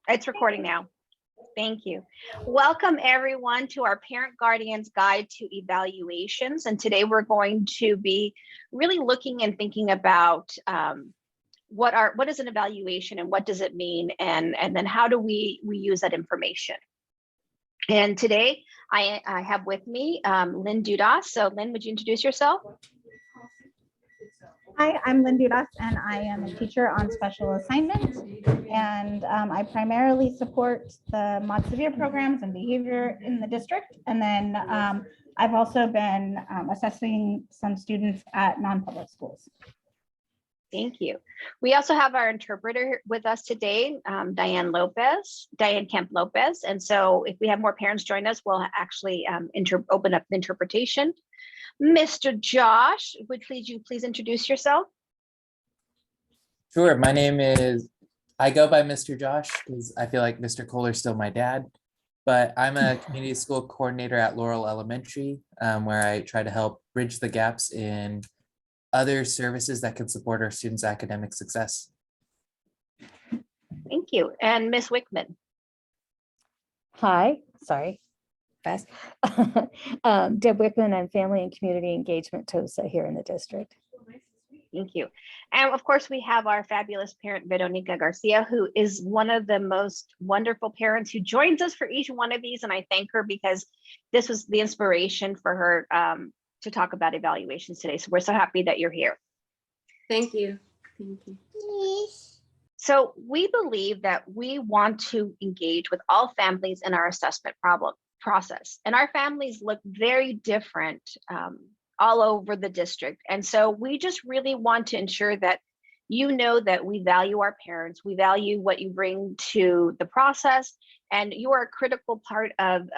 It's recording now. Thank you. Welcome everyone to our Parent Guardians Guide to Evaluations. And today we're going to be really looking and thinking about what is an evaluation and what does it mean, and then how do we use that information. And today I have with me Lynn Dudas. So Lynn, would you introduce yourself? Hi, I'm Lynn Dudas, and I am a teacher on special assignment. And I primarily support the Mod Severe programs and behavior in the district. And then I've also been assessing some students at non-public schools. Thank you. We also have our interpreter with us today, Diane Kemp Lopez. And so if we have more parents join us, we'll actually open up the interpretation. Mr. Josh, would you please introduce yourself? Sure, I go by Mr. Josh because I feel like Mr. Kohler's still my dad, but I'm a community school coordinator at Laurel Elementary, where I try to help bridge the gaps in other services that can support our students' academic success. Thank you. And Ms. Wickman. Hi, sorry, fast. Deb Wickman, I'm Family and Community Engagement TOSA here in the district. Thank you. And of course, we have our fabulous parent, Veronica Garcia, who is one of the most wonderful parents who joins us for each one of these. And I thank her because this was the inspiration for her to talk about evaluations today. So we're so happy that you're here. Thank you. Thank you. So we believe that we want to engage with all families in our assessment process. And our families look very different all over the district. And so we just really want to ensure that you know that we value our parents, we value what you bring to the process, and you are a critical part of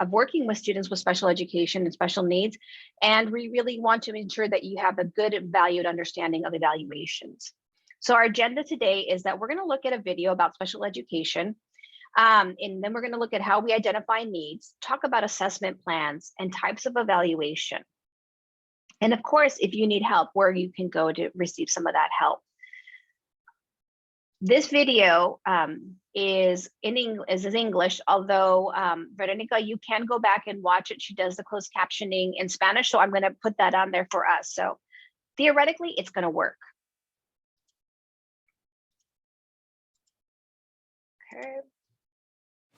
working with students with special education and special needs. And we really want to ensure that you have a good and valued understanding of evaluations. So our agenda today is that we're going to look at a video about special education. And then we're going to look at how we identify needs, talk about assessment plans and types of evaluation. And of course, if you need help, where you can go to receive some of that help. This video is in English, although Veronica, you can go back and watch it. She does the closed captioning in Spanish, so I'm going to put that on there for us. So theoretically, it's going to work. Okay.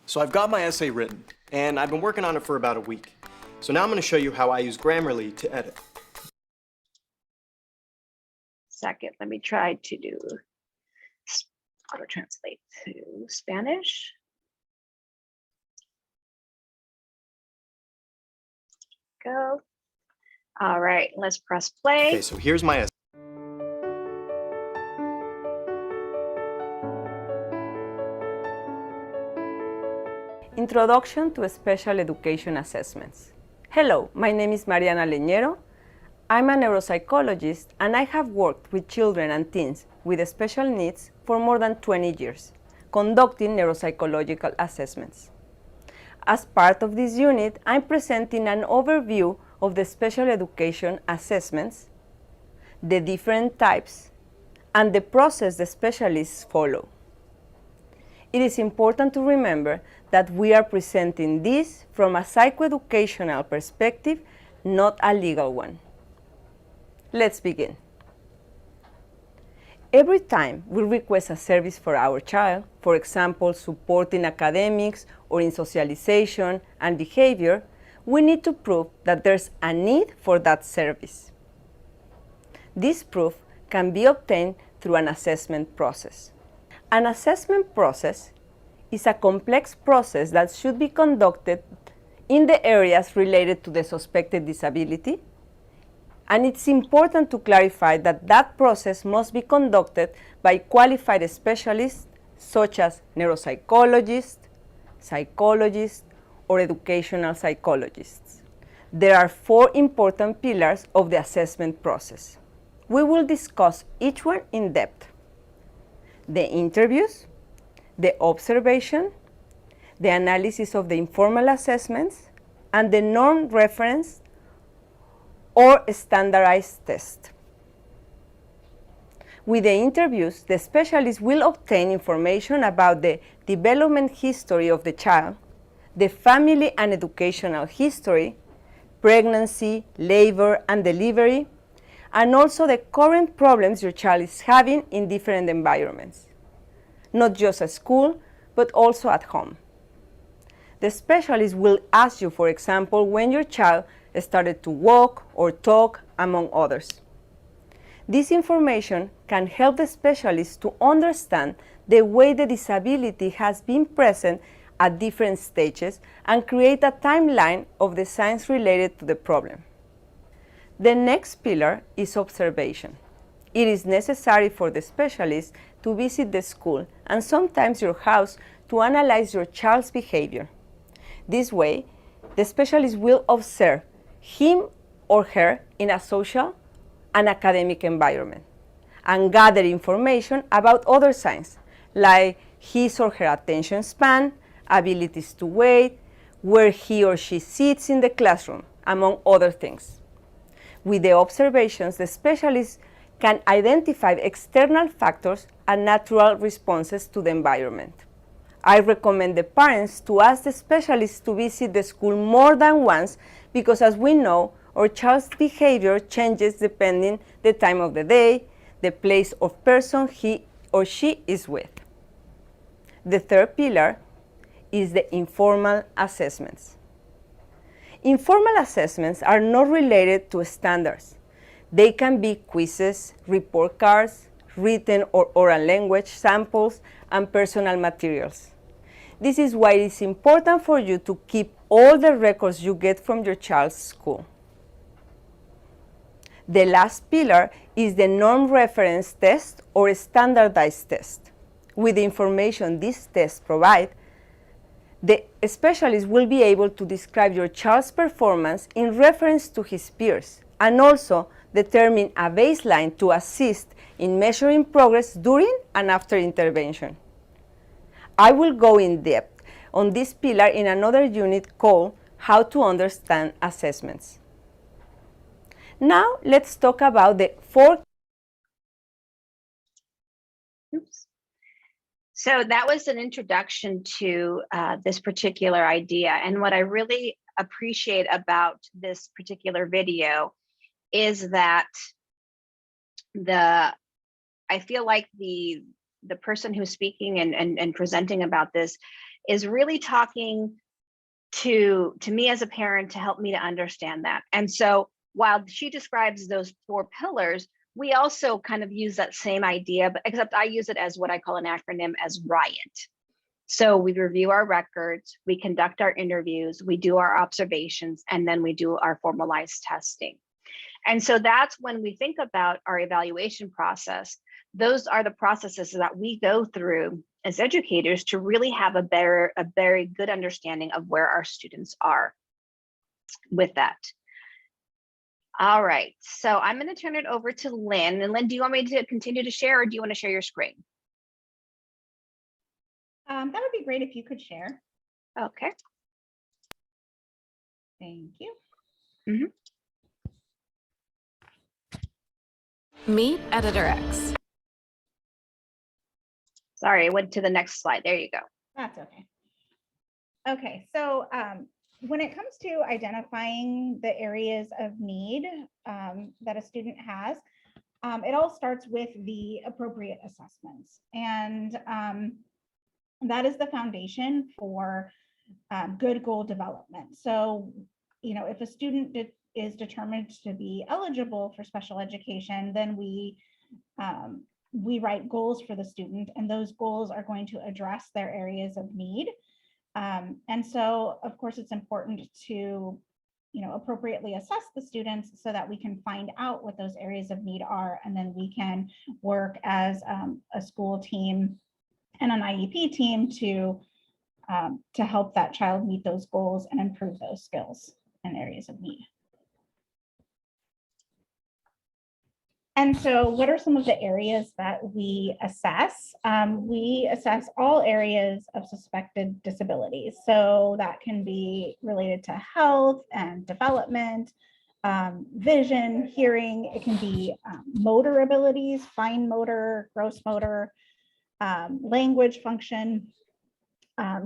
So I've got my essay written, and I've been working on it for about a week. So now I'm going to show you how I use Grammarly to edit. Second, let me try to do auto translate to Spanish. Go. All right, let's press play. Okay, so here's my essay. Introduction to Special Education Assessments. Hello, my name is Mariana Leñero. I'm a neuropsychologist and I have worked with children and teens with special needs for more than 20 years, conducting neuropsychological assessments. As part of this unit, I'm presenting an overview of the special education assessments, the different types, and the process the specialists follow. It is important to remember that we are presenting this from a psychoeducational perspective, not a legal one. Let's begin. Every time we request a service for our child, for example, support in academics or in socialization and behavior, we need to prove that there's a need for that service. This proof can be obtained through an assessment process. An assessment process is a complex process that should be conducted in the areas related to the suspected disability, and it's important to clarify that that process must be conducted by qualified specialists such as neuropsychologists, psychologists, or educational psychologists. There are 4 important pillars of the assessment process. We will discuss each one in depth: the interviews, the observation, the analysis of the informal assessments, and the norm reference or standardized test. With the interviews, the specialist will obtain information about the development history of the child, the family and educational history, pregnancy, labor, and delivery, and also the current problems your child is having in different environments, not just at school, but also at home. The specialist will ask you, for example, when your child started to walk or talk, among others. This information can help the specialist to understand the way the disability has been present at different stages and create a timeline of the signs related to the problem. The next pillar is observation. It is necessary for the specialist to visit the school and sometimes your house to analyze your child's behavior. This way, the specialist will observe him or her in a social and academic environment and gather information about other signs like his or her attention span, abilities to wait, where he or she sits in the classroom, among other things. With the observations, the specialist can identify external factors and natural responses to the environment. I recommend the parents to ask the specialist to visit the school more than once because, as we know, our child's behavior changes depending the time of the day, the place or person he or she is with. The third pillar is the informal assessments. Informal assessments are not related to standards. They can be quizzes, report cards, written or oral language samples, and personal materials. This is why it is important for you to keep all the records you get from your child's school. The last pillar is the norm reference test or standardized test. With the information these tests provide, the specialist will be able to describe your child's performance in reference to his peers and also determine a baseline to assist in measuring progress during and after intervention. I will go in depth on this pillar in another unit called How to Understand Assessments. Now let's talk about the four. Oops. So that was an introduction to this particular idea. And what I really appreciate about this particular video is that I feel like the person who's speaking and presenting about this is really talking to me as a parent to help me to understand that. And so while she describes those four pillars, we also kind of use that same idea, but except I use it as what I call an acronym as RIOT. So we review our records, we conduct our interviews, we do our observations, and then we do our formalized testing. And so that's when we think about our evaluation process. Those are the processes that we go through as educators to really have a very good understanding of where our students are with that. All right, so I'm going to turn it over to Lynn. And Lynn, do you want me to continue to share or do you want to share your screen? That would be great if you could share. Okay. Thank you. Meet Editor X. Sorry, I went to the next slide. There you go. That's okay. Okay, so when it comes to identifying the areas of need that a student has, it all starts with the appropriate assessments. And that is the foundation for good goal development. So, you know, if a student is determined to be eligible for special education, then we write goals for the student, and those goals are going to address their areas of need. And so, of course, it's important to, you know, appropriately assess the students so that we can find out what those areas of need are, and then we can work as a school team and an IEP team to help that child meet those goals and improve those skills and areas of need. And so what are some of the areas that we assess? We assess all areas of suspected disabilities. So that can be related to health and development, vision, hearing. It can be motor abilities, fine motor, gross motor, language function,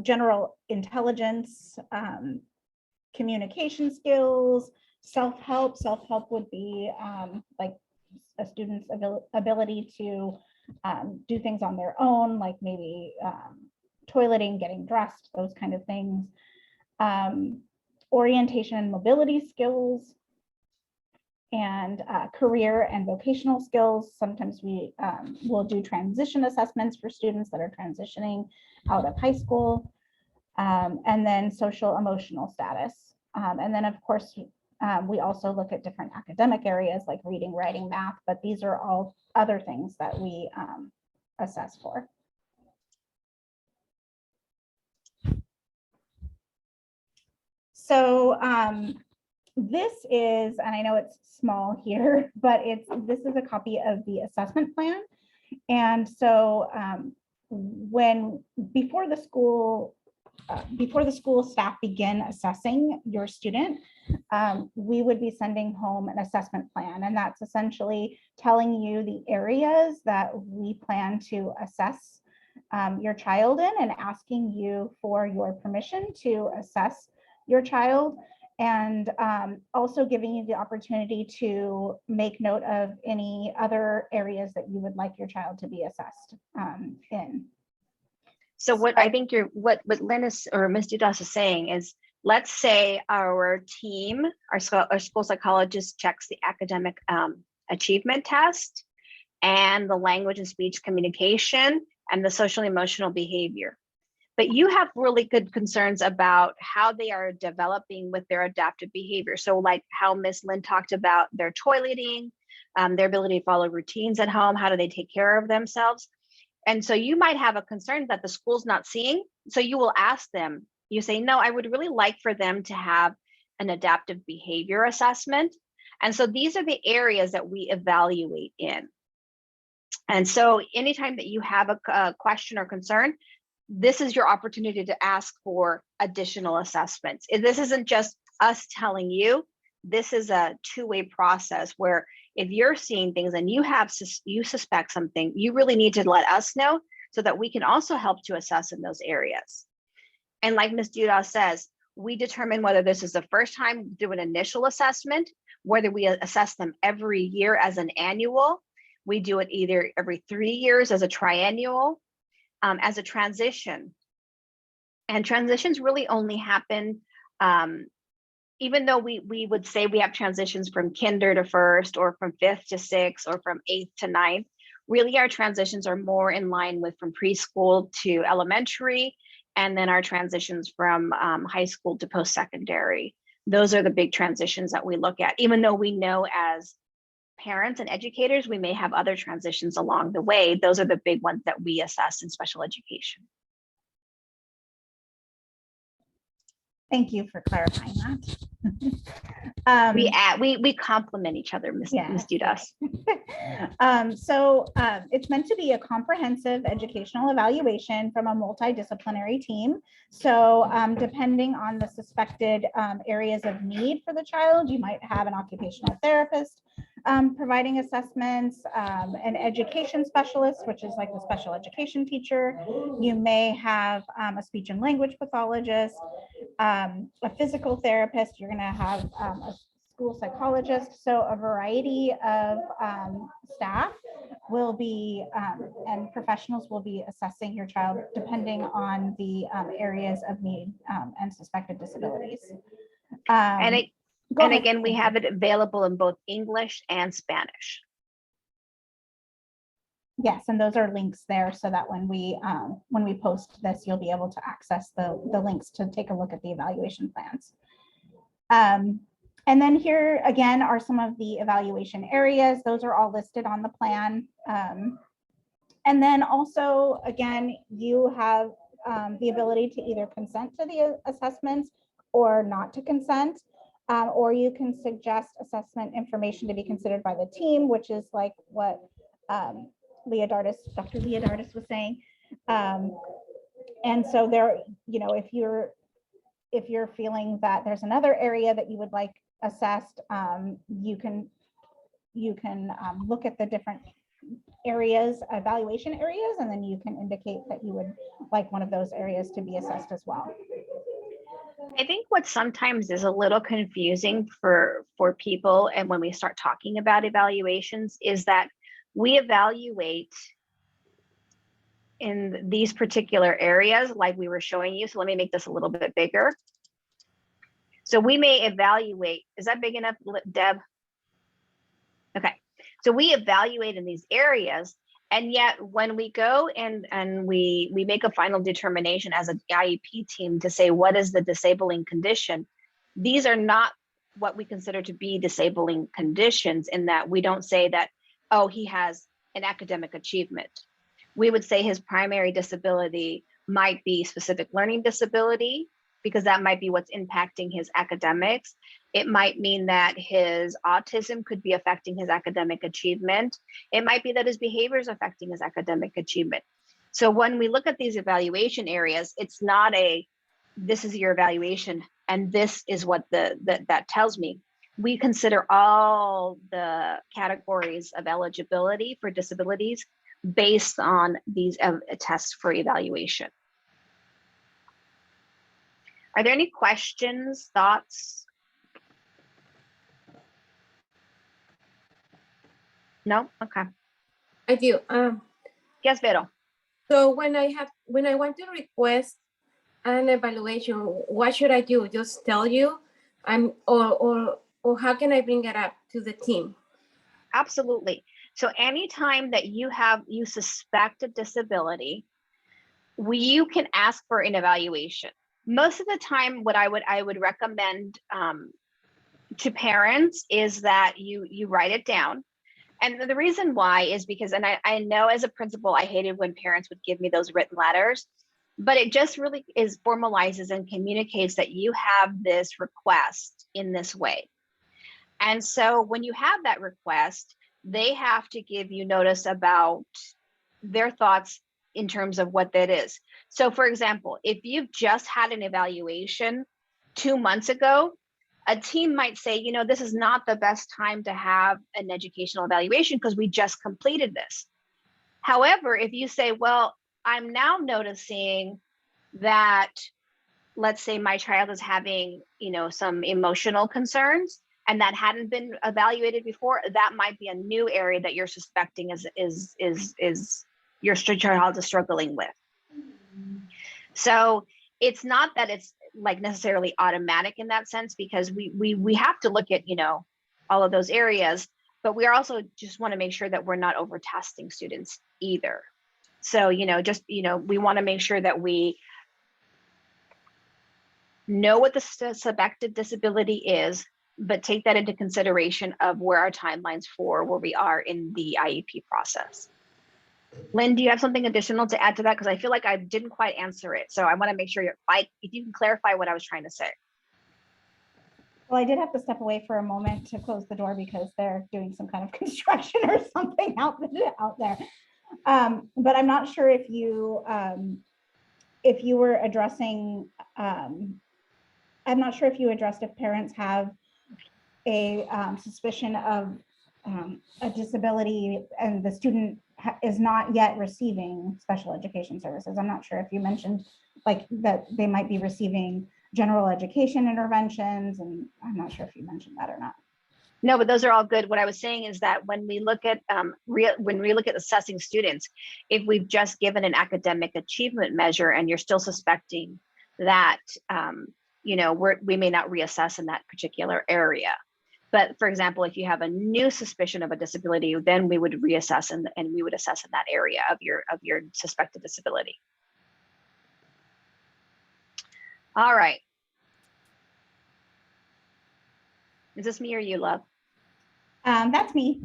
general intelligence, communication skills, self-help. Self-help would be like a student's ability to do things on their own, like maybe toileting, getting dressed, those kind of things. Orientation and mobility skills, and career and vocational skills. Sometimes we will do transition assessments for students that are transitioning out of high school. And then social emotional status. And then of course, we also look at different academic areas like reading, writing, math, but these are all other things that we assess for. So this is, and I know it's small here, but this is a copy of the assessment plan. And so before the school staff begin assessing your student, we would be sending home an assessment plan. And that's essentially telling you the areas that we plan to assess your child in, and asking you for your permission to assess your child, and also giving you the opportunity to make note of any other areas that you would like your child to be assessed in. So what I think what Lynn is, or Ms. Dudas is saying is, let's say our team, our school psychologist checks the academic achievement test and the language and speech communication and the social emotional behavior. But you have really good concerns about how they are developing with their adaptive behavior. So like how Ms. Lynn talked about their toileting, their ability to follow routines at home, how do they take care of themselves? And so you might have a concern that the school's not seeing. So you will ask them, you say, no, I would really like for them to have an adaptive behavior assessment. And so these are the areas that we evaluate in. And so anytime that you have a question or concern, this is your opportunity to ask for additional assessments. This isn't just us telling you, this is a two-way process where if you're seeing things and you suspect something, you really need to let us know so that we can also help to assess in those areas. And like Ms. Dudas says, we determine whether this is the first time do an initial assessment, whether we assess them every year as an annual. We do it either every 3 years as a triennial, as a transition. And transitions really only happen, even though we would say we have transitions from kinder to first, or from 5th to 6th, or from 8th to 9th, really our transitions are more in line with from preschool to elementary, and then our transitions from high school to post-secondary. Those are the big transitions that we look at, even though we know as parents and educators, we may have other transitions along the way. Those are the big ones that we assess in special education. Thank you for clarifying that. We complement each other, Ms. Dudas. So it's meant to be a comprehensive educational evaluation from a multidisciplinary team. So depending on the suspected areas of need for the child, you might have an occupational therapist providing assessments, an education specialist, which is like the special education teacher. You may have a speech and language pathologist, a physical therapist. You're going to have a school psychologist. So a variety of staff will be and professionals will be assessing your child depending on the areas of need and suspected disabilities. And again, we have it available in both English and Spanish. Yes, and those are links there so that when we post this, you'll be able to access the links to take a look at the evaluation plans. And then here again are some of the evaluation areas. Those are all listed on the plan. And then also, again, you have the ability to either consent to the assessments or not to consent. Or you can suggest assessment information to be considered by the team, which is like what Dr. Leodardis was saying. And so there, if you're feeling that there's another area that you would like assessed, you can look at the different areas, evaluation areas, and then you can indicate that you would like one of those areas to be assessed as well. I think what sometimes is a little confusing for people, and when we start talking about evaluations, is that we evaluate in these particular areas like we were showing you. So let me make this a little bit bigger. So we may evaluate, is that big enough, Deb? Okay, so we evaluate in these areas, and yet when we go and we make a final determination as an IEP team to say what is the disabling condition, these are not what we consider to be disabling conditions, in that we don't say that, oh, he has an academic achievement. We would say his primary disability might be specific learning disability, because that might be what's impacting his academics. It might mean that his autism could be affecting his academic achievement. It might be that his behavior is affecting his academic achievement. So when we look at these evaluation areas, it's not a, this is your evaluation and this is what that tells me. We consider all the categories of eligibility for disabilities based on these tests for evaluation. Are there any questions, thoughts? No? Okay. I do. Yes, Vero. So when I want to request an evaluation, what should I do? Just tell you, or how can I bring it up to the team? Absolutely. So anytime that you suspect a disability, you can ask for an evaluation. Most of the time, what I would recommend to parents is that you write it down. And the reason why is because, and I know as a principal, I hated when parents would give me those written letters, but it just really formalizes and communicates that you have this request in this way. And so when you have that request, they have to give you notice about their thoughts in terms of what that is. So for example, if you've just had an evaluation 2 months ago, a team might say, you know, this is not the best time to have an educational evaluation because we just completed this. However, if you say, well, I'm now noticing that, let's say my child is having, you know, some emotional concerns and that hadn't been evaluated before, that might be a new area that you're suspecting is your child is struggling with. So it's not that it's like necessarily automatic in that sense, because we have to look at, you know, all of those areas, but we also just want to make sure that we're not over testing students either. So, you know, just, you know, we want to make sure that we know what the suspected disability is, but take that into consideration of where our timelines for where we are in the IEP process. Lynn, do you have something additional to add to that? Because I feel like I didn't quite answer it. So I want to make sure if you can clarify what I was trying to say. Well, I did have to step away for a moment to close the door because they're doing some kind of construction or something out there. But I'm not sure if you were addressing, I'm not sure if you addressed if parents have a suspicion of a disability and the student is not yet receiving special education services. I'm not sure if you mentioned like that they might be receiving general education interventions, and I'm not sure if you mentioned that or not. No, but those are all good. What I was saying is that when we look at assessing students, if we've just given an academic achievement measure and you're still suspecting that, you know, we may not reassess in that particular area. But for example, if you have a new suspicion of a disability, then we would reassess and we would assess in that area of your suspected disability. All right. Is this me or you, love? That's me.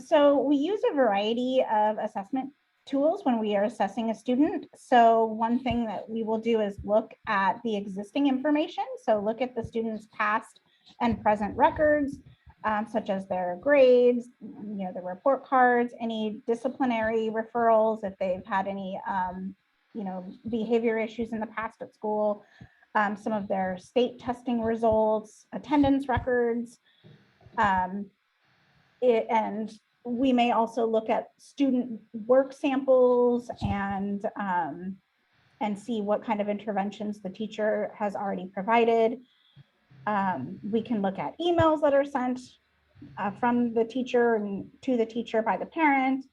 So we use a variety of assessment tools when we are assessing a student. So one thing that we will do is look at the existing information. So look at the student's past and present records, such as their grades, you know, the report cards, any disciplinary referrals, if they've had any, you know, behavior issues in the past at school. some of their state testing results, attendance records. And we may also look at student work samples and see what kind of interventions the teacher has already provided. We can look at emails that are sent from the teacher and to the teacher by the parent,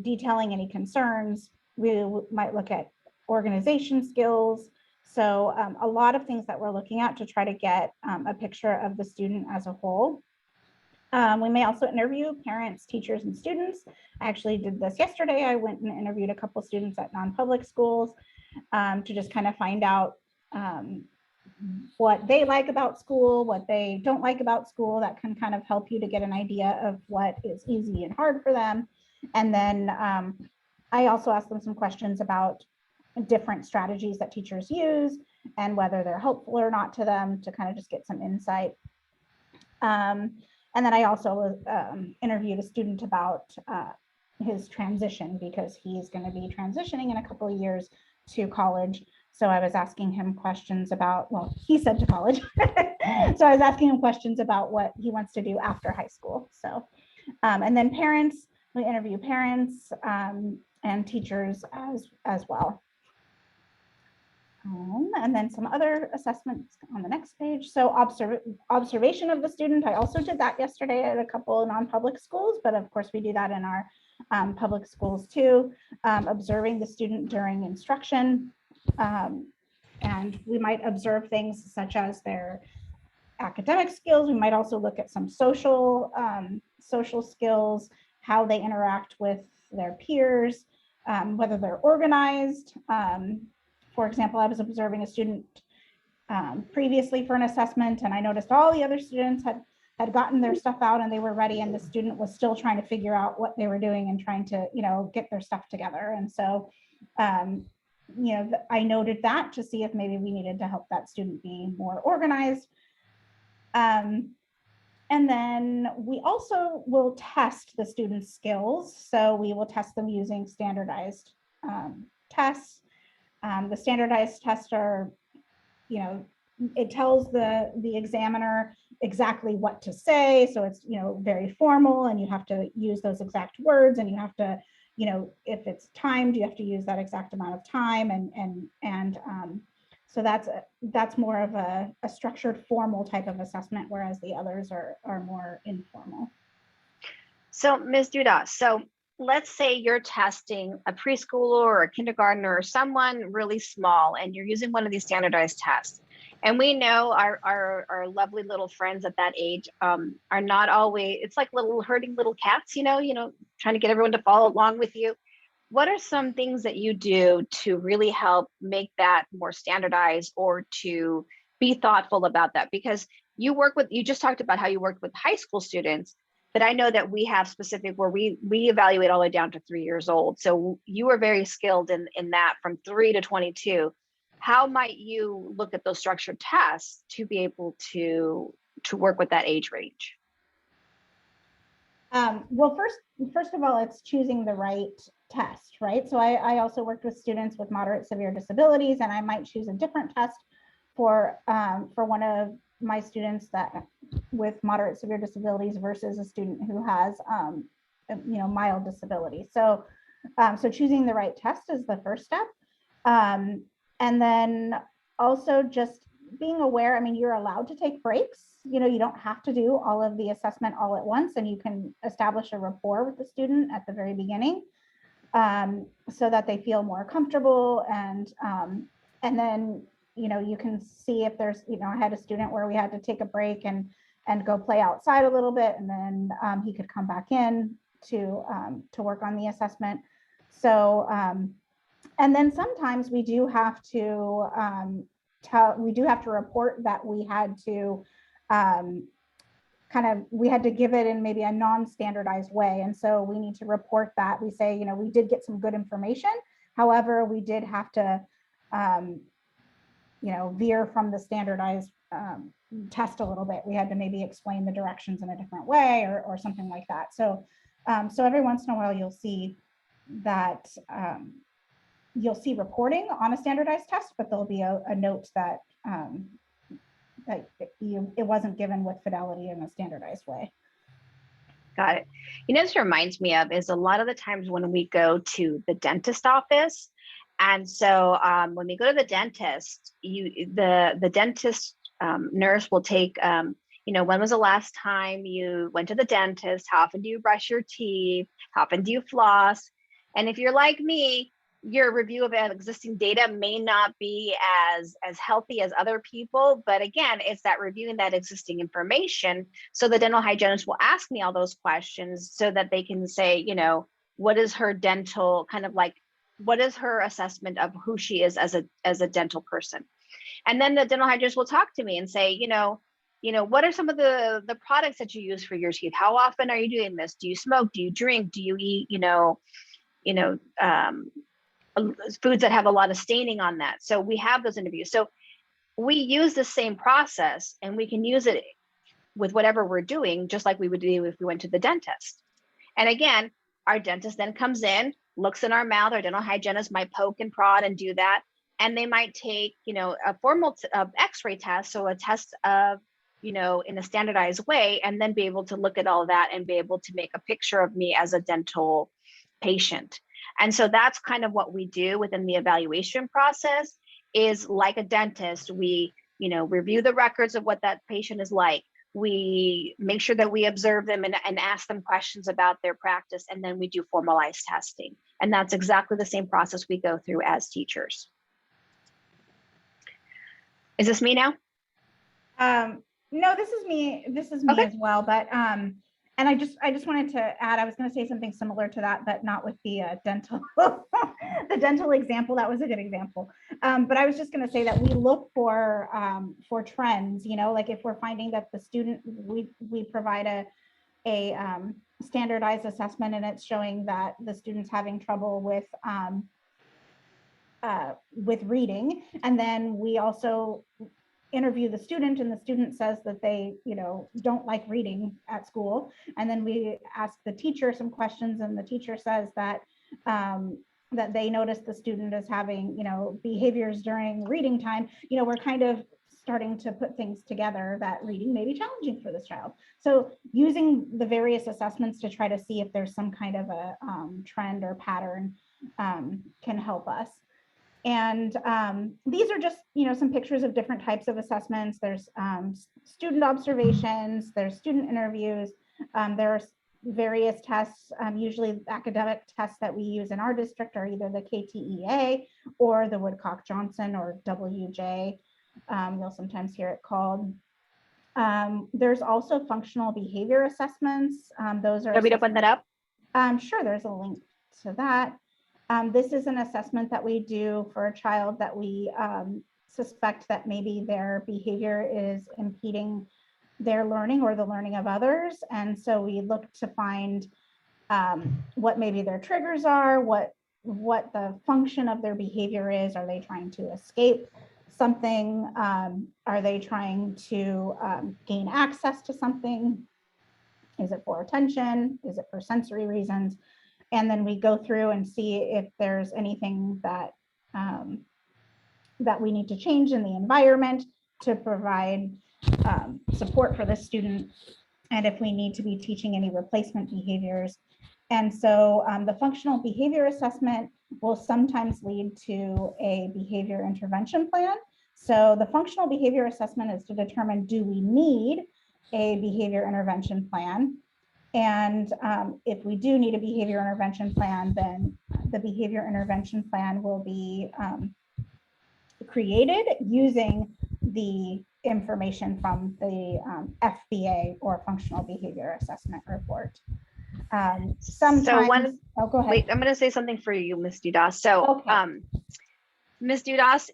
detailing any concerns. We might look at organization skills. So a lot of things that we're looking at to try to get a picture of the student as a whole. We may also interview parents, teachers, and students. I actually did this yesterday. I went and interviewed a couple students at non-public schools to just kind of find out what they like about school, what they don't like about school. That can kind of help you to get an idea of what is easy and hard for them. And then I also asked them some questions about different strategies that teachers use and whether they're helpful or not to them, to kind of just get some insight. And then I also interviewed a student about his transition, because he's going to be transitioning in a couple of years to college. So I was asking him questions about, well, he said to college. So I was asking him questions about what he wants to do after high school. So, and then parents, we interview parents and teachers as well. And then some other assessments on the next page. So observation of the student. I also did that yesterday at a couple of non-public schools, but of course we do that in our public schools too. Observing the student during instruction. And we might observe things such as their academic skills. We might also look at some social skills, how they interact with their peers, whether they're organized. For example, I was observing a student previously for an assessment, and I noticed all the other students had gotten their stuff out and they were ready, and the student was still trying to figure out what they were doing and trying to, get their stuff together. And so, I noted that to see if maybe we needed to help that student be more organized. And then we also will test the students' skills. So we will test them using standardized tests. The standardized tests are, it tells the examiner exactly what to say. So it's, very formal, and you have to use those exact words, and you have to, if it's timed, you have to use that exact amount of time. And so that's more of a structured, formal type of assessment, whereas the others are more informal. So Ms. Duda, so let's say you're testing a preschooler or a kindergartner or someone really small, and you're using one of these standardized tests. And we know our lovely little friends at that age are not always, it's like herding little cats, trying to get everyone to follow along with you. What are some things that you do to really help make that more standardized, or to be thoughtful about that? Because you just talked about how you worked with high school students, but I know that we have specific where we evaluate all the way down to 3 years old. So you are very skilled in that from 3 to 22. How might you look at those structured tests to be able to work with that age range? Well, first of all, it's choosing the right test, right? So I also worked with students with moderate severe disabilities, and I might choose a different test for one of my students that with moderate severe disabilities versus a student who has mild disability. So so choosing the right test is the first step. And then also just being aware, you're allowed to take breaks. You don't have to do all of the assessment all at once, and you can establish a rapport with the student at the very beginning so that they feel more comfortable. And then, you can see if there's, I had a student where we had to take a break and go play outside a little bit, and then he could come back in to work on the assessment. So, and then sometimes we do have to report that we had to we had to give it in maybe a non-standardized way. And so we need to report that. We say, we did get some good information. However, we did have to, veer from the standardized test a little bit. We had to maybe explain the directions in a different way or something like that. So, so every once in a while, you'll see that you'll see reporting on a standardized test, but there'll be a note that that it wasn't given with fidelity in a standardized way. Got it. You know, this reminds me of is a lot of the times when we go to the dentist office. And so when we go to the dentist, the dentist nurse will take, you know, when was the last time you went to the dentist? How often do you brush your teeth? How often do you floss? And if you're like me, your review of existing data may not be as healthy as other people, but again, it's that reviewing that existing information. So the dental hygienist will ask me all those questions so that they can say, you know, what is her dental kind of like, what is her assessment of who she is as a dental person? And then the dental hygienist will talk to me and say, you know, what are some of the products that you use for your teeth? How often are you doing this? Do you smoke? Do you drink? Do you eat, foods that have a lot of staining on that? So we have those interviews. So we use the same process and we can use it with whatever we're doing, just like we would do if we went to the dentist. And again, our dentist then comes in, looks in our mouth, our dental hygienist might poke and prod and do that. And they might take, you know, a formal x-ray test, so a test of, you know, in a standardized way, and then be able to look at all that and be able to make a picture of me as a dental patient. And so that's kind of what we do within the evaluation process is like a dentist. We, you know, review the records of what that patient is like. We make sure that we observe them and ask them questions about their practice. And then we do formalized testing. And that's exactly the same process we go through as teachers. Is this me now? No, this is me. This is me Okay. as well. But and I just wanted to add, I was going to say something similar to that, but not with the dental the dental example. That was a good example. But I was just going to say that we look for trends. You know, like if we're finding that the student, we provide a standardized assessment and it's showing that the student's having trouble with reading, and then we also interview the student and the student says that they, you know, don't like reading at school. And then we ask the teacher some questions and the teacher says that that they notice the student is having, you know, behaviors during reading time. You know, we're kind of starting to put things together that reading may be challenging for this child. So using the various assessments to try to see if there's some kind of a trend or pattern can help us. And these are just, you know, some pictures of different types of assessments. There's student observations, there's student interviews, there are various tests, usually academic tests that we use in our district are either the KTEA or the Woodcock-Johnson or WJ, you'll sometimes hear it called. There's also functional behavior assessments. Those are— Want me to open that up? Sure, there's a link to that. This is an assessment that we do for a child that we suspect that maybe their behavior is impeding their learning or the learning of others. And so we look to find what maybe their triggers are, what the function of their behavior is. Are they trying to escape something? Are they trying to gain access to something? Is it for attention? Is it for sensory reasons? And then we go through and see if there's anything that that we need to change in the environment to provide support for the student, and if we need to be teaching any replacement behaviors. And so the functional behavior assessment will sometimes lead to a behavior intervention plan. So the functional behavior assessment is to determine, do we need a behavior intervention plan? And if we do need a behavior intervention plan, then the behavior intervention plan will be created using the information from the FBA or functional behavior assessment report. Sometimes, oh, go ahead. Wait, I'm going to say something for you, Ms. Dudas. So Okay. Ms. Dudas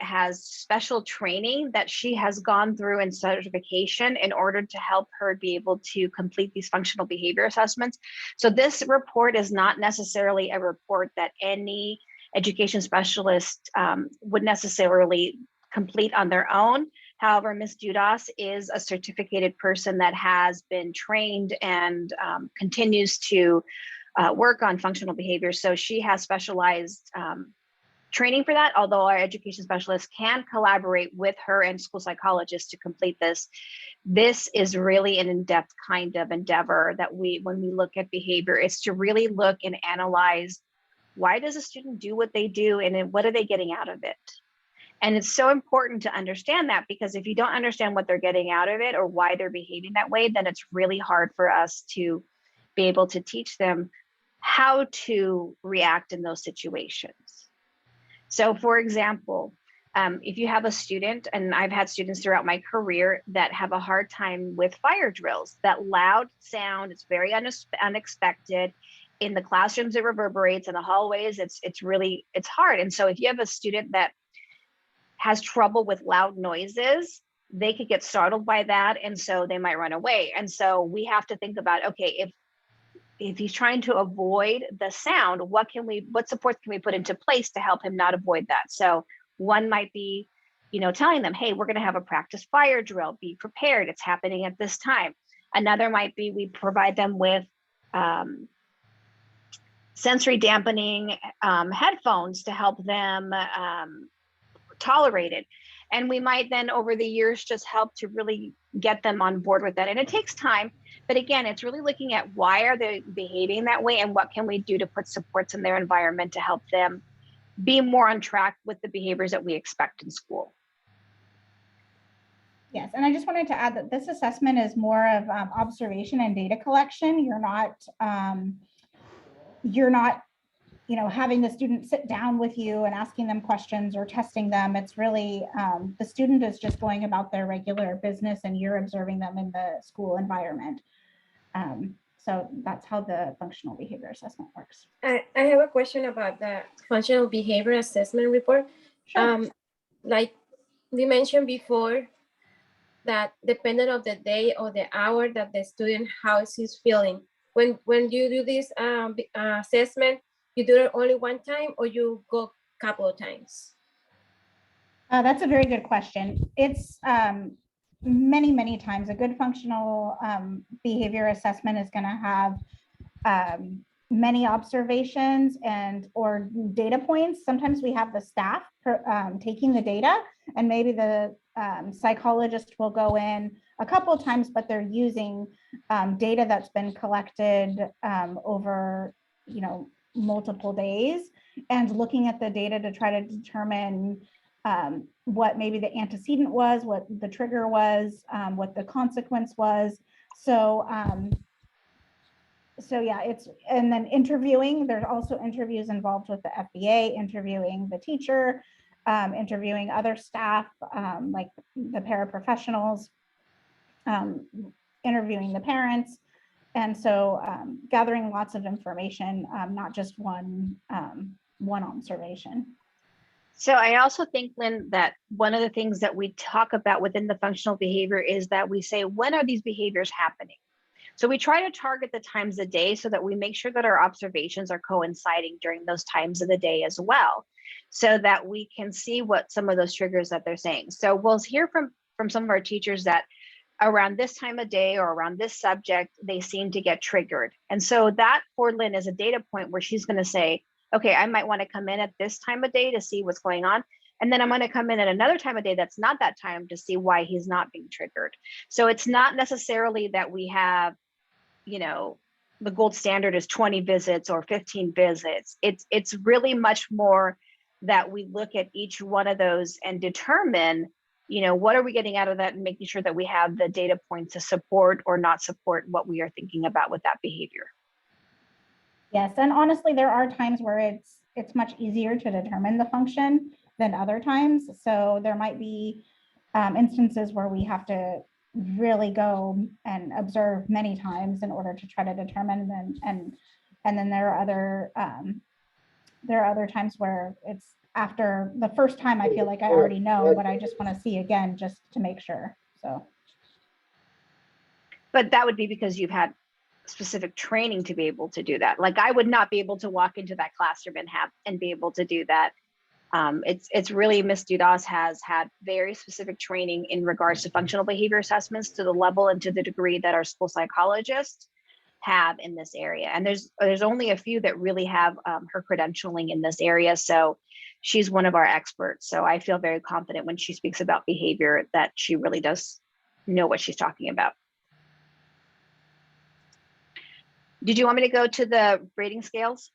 has special training that she has gone through in certification in order to help her be able to complete these functional behavior assessments. So this report is not necessarily a report that any education specialist would necessarily complete on their own. However, Ms. Dudas is a certificated person that has been trained and continues to work on functional behavior. So she has specialized training for that, although our education specialists can collaborate with her and school psychologists to complete this. This is really an in-depth kind of endeavor that when we look at behavior, it's to really look and analyze, why does a student do what they do, and then what are they getting out of it? And it's so important to understand that, because if you don't understand what they're getting out of it or why they're behaving that way, then it's really hard for us to be able to teach them how to react in those situations. So for example, if you have a student, and I've had students throughout my career that have a hard time with fire drills, that loud sound, it's very unexpected. In the classrooms, it reverberates. In the hallways, it's hard. And so if you have a student that has trouble with loud noises, they could get startled by that. And so they might run away. And so we have to think about, okay, if he's trying to avoid the sound, what supports can we put into place to help him not avoid that? So one might be, telling them, hey, we're going to have a practice fire drill, be prepared, it's happening at this time. Another might be, we provide them with sensory dampening headphones to help them tolerate it. And we might then over the years just help to really get them on board with that. And it takes time, but again, it's really looking at why are they behaving that way and what can we do to put supports in their environment to help them be more on track with the behaviors that we expect in school. Yes, and I just wanted to add that this assessment is more of observation and data collection. You're not having the student sit down with you and asking them questions or testing them. It's really, the student is just going about their regular business and you're observing them in the school environment. So that's how the functional behavior assessment works. I have a question about the functional behavior assessment report. Sure. Like we mentioned before, that depending on the day or the hour that the student, how is he's feeling. When you do this assessment, you do it only one time or you go a couple of times? That's a very good question. It's many, many times. A good functional behavior assessment is going to have many observations or data points. Sometimes we have the staff taking the data, and maybe the psychologist will go in a couple of times, but they're using data that's been collected over, multiple days, and looking at the data to try to determine what maybe the antecedent was, what the trigger was, what the consequence was. So yeah, and then interviewing, there's also interviews involved with the FBA, interviewing the teacher, interviewing other staff, like the paraprofessionals, interviewing the parents. And so gathering lots of information, not just one observation. So I also think, Lynn, that one of the things that we talk about within the functional behavior is that we say, when are these behaviors happening? So we try to target the times of day so that we make sure that our observations are coinciding during those times of the day as well, so that we can see what some of those triggers that they're saying. So we'll hear from some of our teachers that around this time of day or around this subject, they seem to get triggered. And so that for Lynn is a data point where she's going to say, okay, I might want to come in at this time of day to see what's going on. And then I'm going to come in at another time of day that's not that time to see why he's not being triggered. So it's not necessarily that we have, the gold standard is 20 visits or 15 visits. It's really much more that we look at each one of those and determine, what are we getting out of that, and making sure that we have the data points to support or not support what we are thinking about with that behavior. Yes, and honestly, there are times where it's much easier to determine the function than other times. So there might be instances where we have to really go and observe many times in order to try to determine them. And then there are other times where it's after the first time I feel like I already know, but I just want to see again just to make sure. So, but that would be because you've had specific training to be able to do that. Like I would not be able to walk into that classroom and be able to do that. It's really, Ms. Dudas has had very specific training in regards to functional behavior assessments to the level and to the degree that our school psychologists have in this area. And there's only a few that really have her credentialing in this area. So she's one of our experts. So I feel very confident when she speaks about behavior that she really does know what she's talking about. Did you want me to go to the rating scales?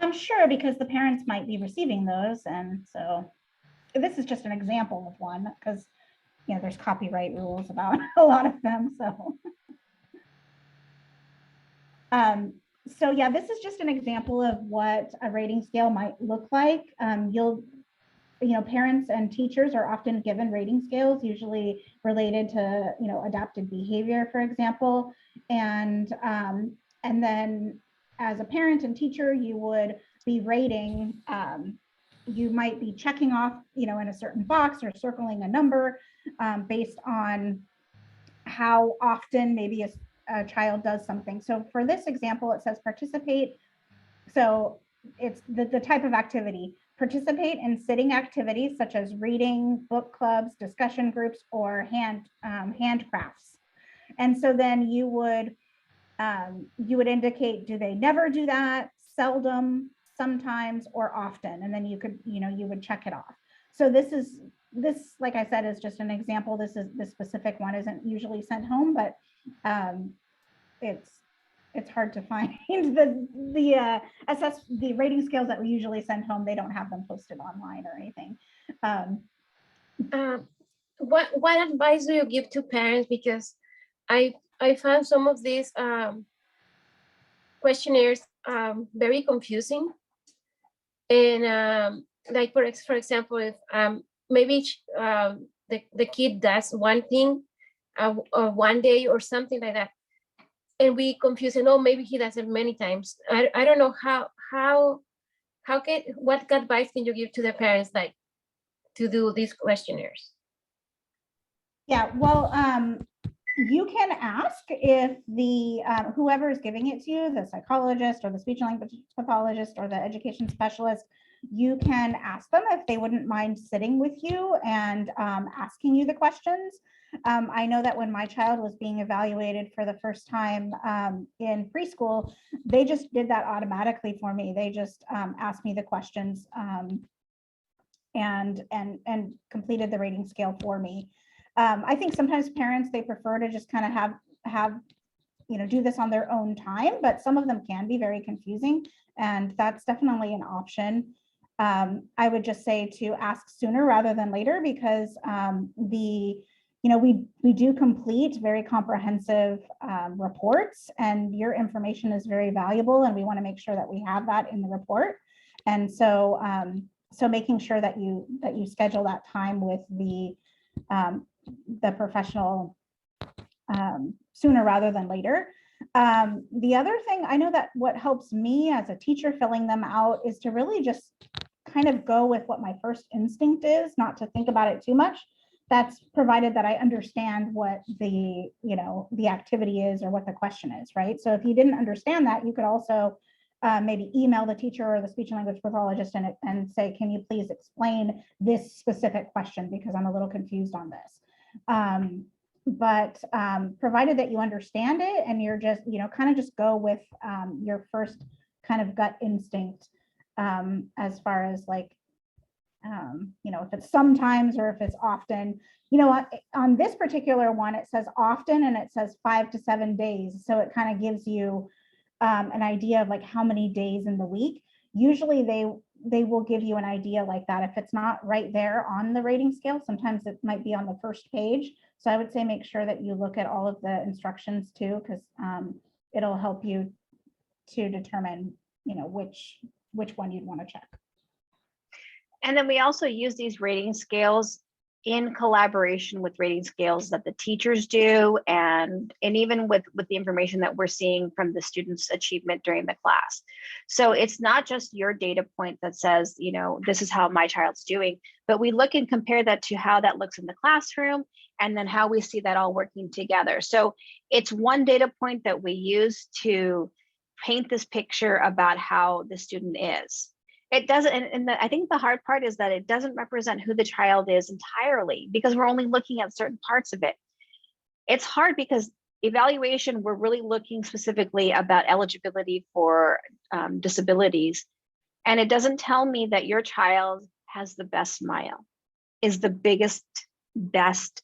I'm sure, because the parents might be receiving those. And so this is just an example of one, because, you know, there's copyright rules about a lot of them. So yeah, this is just an example of what a rating scale might look like. Parents and teachers are often given rating scales, usually related to, adapted behavior, for example. And then as a parent and teacher, you would be rating, you might be checking off, in a certain box or circling a number based on how often maybe a child does something. So for this example, it says participate. So it's the type of activity. Participate in sitting activities such as reading, book clubs, discussion groups, or handcrafts. And so then you would indicate, do they never do that, seldom, sometimes, or often? And then you could, you would check it off. So this, like I said, is just an example. This specific one isn't usually sent home, but it's hard to find the rating scales that we usually send home. They don't have them posted online or anything. What advice do you give to parents? Because I found some of these questionnaires very confusing. And like for example, if maybe the kid does one thing one day or something like that, and we confuse it. Oh, maybe he does it many times. I don't know what advice can you give to the parents, like, to do these questionnaires? Yeah, well, you can ask if the whoever is giving it to you, the psychologist or the speech and language pathologist or the education specialist, you can ask them if they wouldn't mind sitting with you and asking you the questions. I know that when my child was being evaluated for the first time in preschool, they just did that automatically for me. They just asked me the questions and completed the rating scale for me. I think sometimes parents, they prefer to just kind of have do this on their own time, but some of them can be very confusing, and that's definitely an option. I would just say to ask sooner rather than later, because we do complete very comprehensive reports, and your information is very valuable, and we want to make sure that we have that in the report. And so making sure that you schedule that time with the professional sooner rather than later. The other thing, I know that what helps me as a teacher filling them out is to really just kind of go with what my first instinct is, not to think about it too much. That's provided that I understand what the activity is or what the question is, right? So if you didn't understand that, you could also maybe email the teacher or the speech and language pathologist and say, can you please explain this specific question, because I'm a little confused on this. But provided that you understand it and you're just, kind of just go with your first kind of gut instinct as far as like, if it's sometimes or if it's often. On this particular one, it says often and it says 5 to 7 days. So it kind of gives you an idea of like how many days in the week. Usually they will give you an idea like that. If it's not right there on the rating scale, sometimes it might be on the first page. So I would say make sure that you look at all of the instructions too, because it'll help you to determine, which one you'd want to check. And then we also use these rating scales in collaboration with rating scales that the teachers do, and even with the information that we're seeing from the students' achievement during the class. So it's not just your data point that says, this is how my child's doing, but we look and compare that to how that looks in the classroom, and then how we see that all working together. So it's one data point that we use to paint this picture about how the student is. It doesn't, and I think the hard part is that it doesn't represent who the child is entirely, because we're only looking at certain parts of it. It's hard because evaluation, we're really looking specifically about eligibility for disabilities. And it doesn't tell me that your child has the best smile, is the biggest, best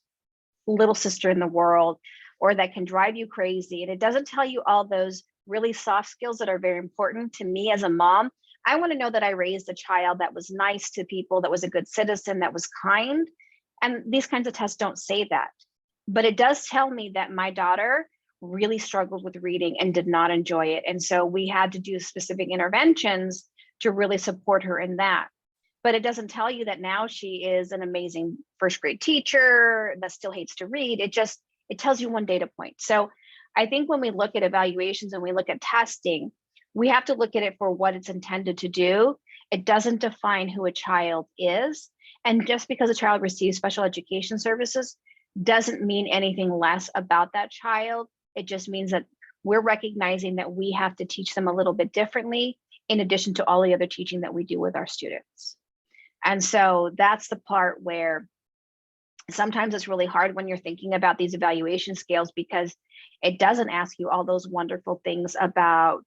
little sister in the world, or that can drive you crazy. And it doesn't tell you all those really soft skills that are very important to me as a mom. I want to know that I raised a child that was nice to people, that was a good citizen, that was kind. And these kinds of tests don't say that. But it does tell me that my daughter really struggled with reading and did not enjoy it. And so we had to do specific interventions to really support her in that. But it doesn't tell you that now she is an amazing first grade teacher that still hates to read. It tells you one data point. So I think when we look at evaluations and we look at testing, we have to look at it for what it's intended to do. It doesn't define who a child is. And just because a child receives special education services doesn't mean anything less about that child. It just means that we're recognizing that we have to teach them a little bit differently, in addition to all the other teaching that we do with our students. And so that's the part where sometimes it's really hard when you're thinking about these evaluation scales, because it doesn't ask you all those wonderful things about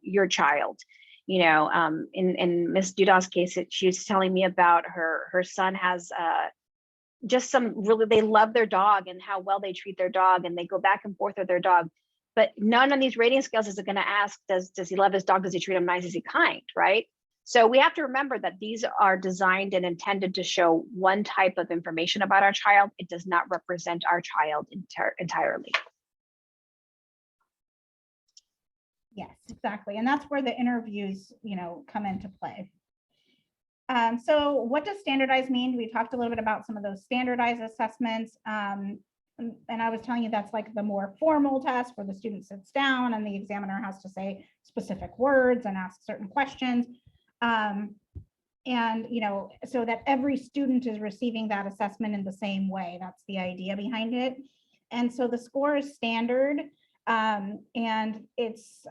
your child. You know, in Ms. Dudah's case, she was telling me about her son has just some really, they love their dog and how well they treat their dog, and they go back and forth with their dog. But none of these rating scales is going to ask, does he love his dog? Does he treat him nice? Is he kind, right? So we have to remember that these are designed and intended to show one type of information about our child. It does not represent our child entirely. Yes, exactly. And that's where the interviews, come into play. So what does standardized mean? We talked a little bit about some of those standardized assessments. And I was telling you that's like the more formal test where the student sits down and the examiner has to say specific words and ask certain questions. And, so that every student is receiving that assessment in the same way. That's the idea behind it. And so the score is standard, and it's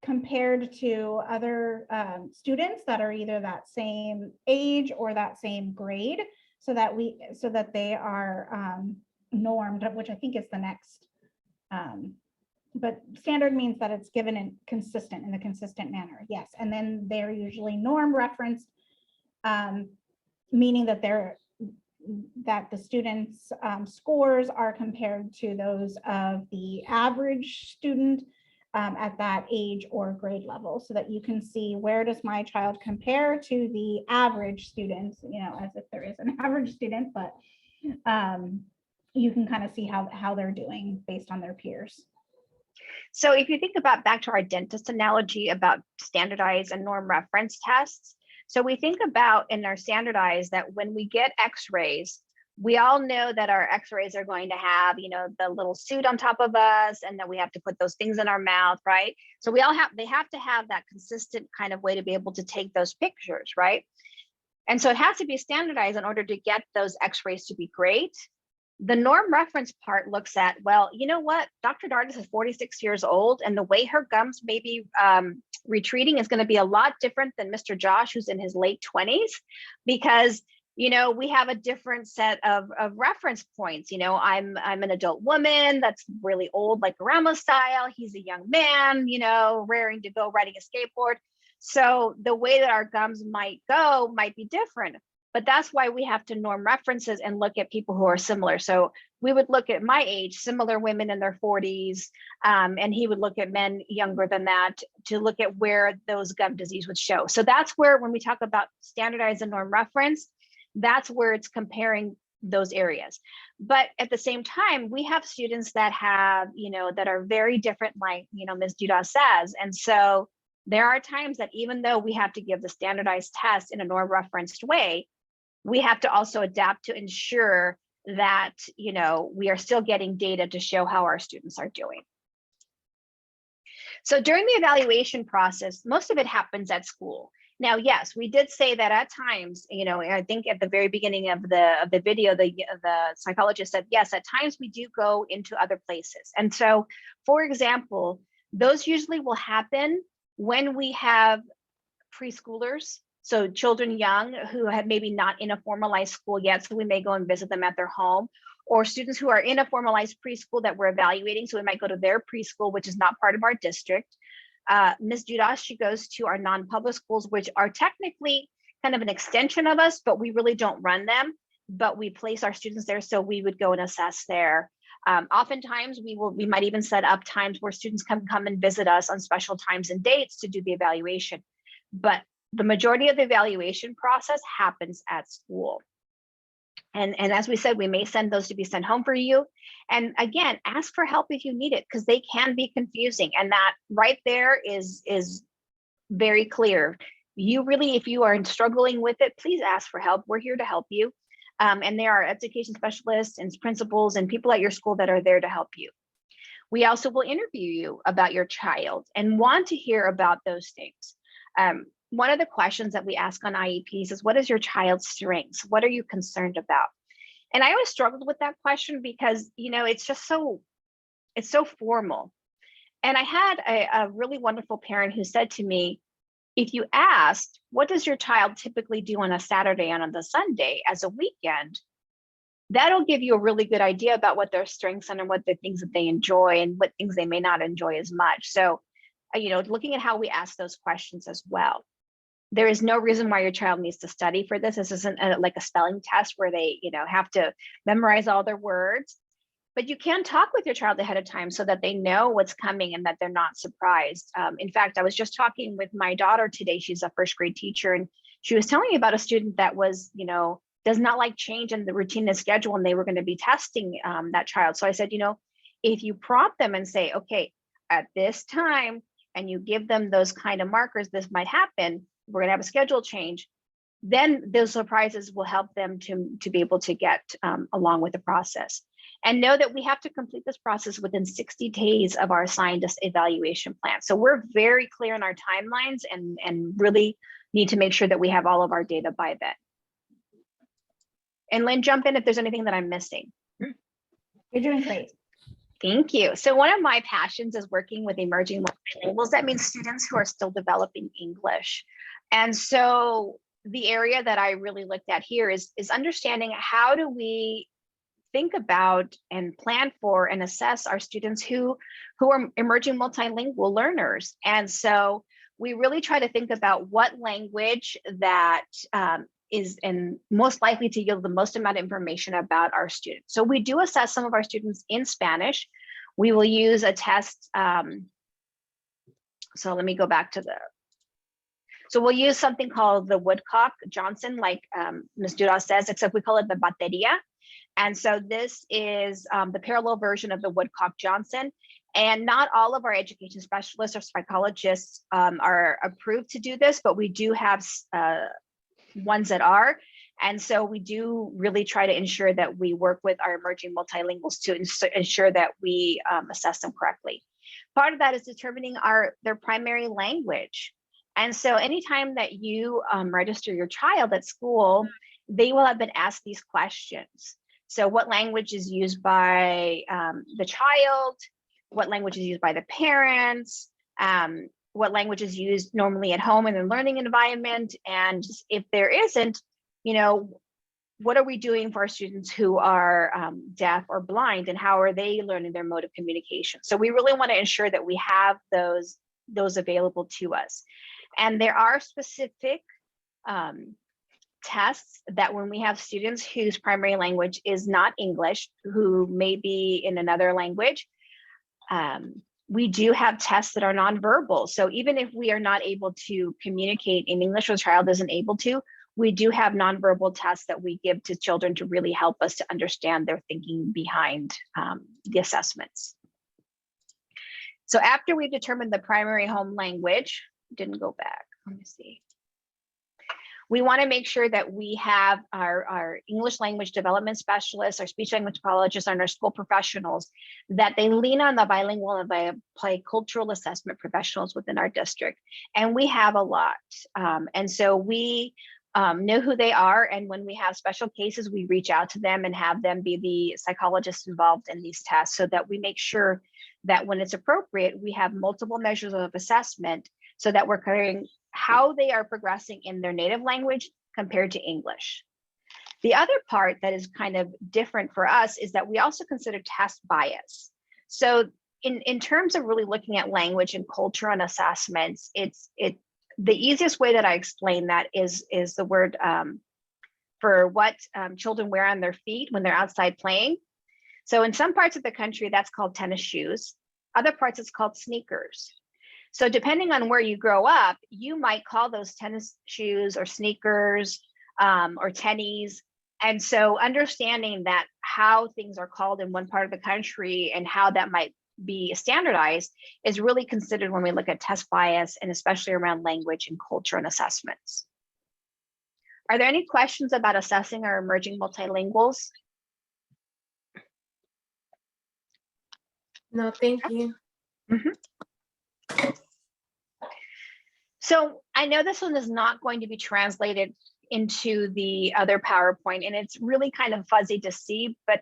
compared to other students that are either that same age or that same grade, so that they are normed, which I think is the next. But standard means that it's given in a consistent manner. Yes, and then they're usually norm referenced, meaning that the students' scores are compared to those of the average student at that age or grade level, so that you can see, where does my child compare to the average students, as if there is an average student, but you can kind of see how they're doing based on their peers. So if you think about back to our dentist analogy about standardized and norm reference tests, so we think about in our standardized that when we get x-rays, we all know that our x-rays are going to have, the little suit on top of us, and that we have to put those things in our mouth, right? So they have to have that consistent kind of way to be able to take those pictures, right? And so it has to be standardized in order to get those x-rays to be great. The norm reference part looks at, well, you know what? Dr. Dardis is 46 years old, and the way her gums may be retreating is going to be a lot different than Mr. Josh, who's in his late 20s, because, we have a different set of reference points. I'm an adult woman that's really old, like grandma style. He's a young man, raring to go riding a skateboard. So the way that our gums might go might be different. But that's why we have to norm references and look at people who are similar. So we would look at my age, similar women in their 40s, and he would look at men younger than that to look at where those gum disease would show. So that's where, when we talk about standardized and norm reference, that's where it's comparing those areas. But at the same time, we have students that have, that are very different, like, Ms. Dudah says. And so there are times that even though we have to give the standardized test in a norm referenced way, we have to also adapt to ensure that, we are still getting data to show how our students are doing. So during the evaluation process, most of it happens at school. Now, yes, we did say that at times, I think at the very beginning of the video, the psychologist said, yes, at times we do go into other places. And so, for example, those usually will happen when we have preschoolers. So children young who have maybe not in a formalized school yet, so we may go and visit them at their home, or students who are in a formalized preschool that we're evaluating. So we might go to their preschool, which is not part of our district. Ms. Judas, she goes to our non-public schools, which are technically kind of an extension of us, but we really don't run them, but we place our students there. So we would go and assess there. Oftentimes we might even set up times where students come and visit us on special times and dates to do the evaluation. But the majority of the evaluation process happens at school. And as we said, we may send those to be sent home for you. And again, ask for help if you need it, because they can be confusing. And that right there is very clear. You really, if you are struggling with it, please ask for help. We're here to help you. And there are education specialists and principals and people at your school that are there to help you. We also will interview you about your child and want to hear about those things. One of the questions that we ask on IEPs is, what is your child's strengths? What are you concerned about? And I always struggled with that question because, you know, it's so formal. And I had a really wonderful parent who said to me, if you asked, what does your child typically do on a Saturday and on the Sunday as a weekend? That'll give you a really good idea about what their strengths are and what the things that they enjoy and what things they may not enjoy as much. So, you know, looking at how we ask those questions as well. There is no reason why your child needs to study for this. This isn't like a spelling test where they, you know, have to memorize all their words, but you can talk with your child ahead of time so that they know what's coming and that they're not surprised. In fact, I was just talking with my daughter today. She's a first grade teacher, and she was telling me about a student that was, you know, does not like change in the routine and schedule, and they were going to be testing that child. So I said, you know, if you prompt them and say, okay, at this time, and you give them those kind of markers, this might happen, we're going to have a schedule change, then those surprises will help them to be able to get along with the process. And know that we have to complete this process within 60 days of our assigned evaluation plan. So we're very clear in our timelines and really need to make sure that we have all of our data by then. And Lynn, jump in if there's anything that I'm missing. You're doing great. Thank you. So one of my passions is working with emerging multilinguals. That means students who are still developing English. And so the area that I really looked at here is understanding how do we think about and plan for and assess our students who are emerging multilingual learners. And so we really try to think about what language that is and most likely to yield the most amount of information about our students. So we do assess some of our students in Spanish. We will use a test. So let me go back to so we'll use something called the Woodcock-Johnson, like Ms. Duras says, except we call it the bateria. And so this is the parallel version of the Woodcock-Johnson. And not all of our education specialists or psychologists are approved to do this, but we do have ones that are. And so we do really try to ensure that we work with our emerging multilinguals to ensure that we assess them correctly. Part of that is determining their primary language. And so anytime that you register your child at school, they will have been asked these questions. So what language is used by the child? What language is used by the parents? What language is used normally at home in the learning environment? And if there isn't, you know, what are we doing for our students who are deaf or blind, and how are they learning their mode of communication? So we really want to ensure that we have those available to us. And there are specific tests that when we have students whose primary language is not English, who may be in another language, we do have tests that are nonverbal. So even if we are not able to communicate in English or the child isn't able to, we do have nonverbal tests that we give to children to really help us to understand their thinking behind the assessments. So after we've determined the primary home language, didn't go back, let me see. We want to make sure that we have our English language development specialists, our speech language pathologists, and our school professionals, that they lean on the bilingual and bicultural assessment professionals within our district. And we have a lot. And so we know who they are. And when we have special cases, we reach out to them and have them be the psychologists involved in these tests so that we make sure that when it's appropriate, we have multiple measures of assessment so that we're covering how they are progressing in their native language compared to English. The other part that is kind of different for us is that we also consider test bias. So in terms of really looking at language and culture and assessments, the easiest way that I explain that is the word for what children wear on their feet when they're outside playing. So in some parts of the country, that's called tennis shoes. Other parts, it's called sneakers. So depending on where you grow up, you might call those tennis shoes or sneakers or tennies. And so understanding that how things are called in one part of the country and how that might be standardized is really considered when we look at test bias, and especially around language and culture and assessments. Are there any questions about assessing our emerging multilinguals? No, thank you. So I know this one is not going to be translated into the other PowerPoint, and it's really kind of fuzzy to see, but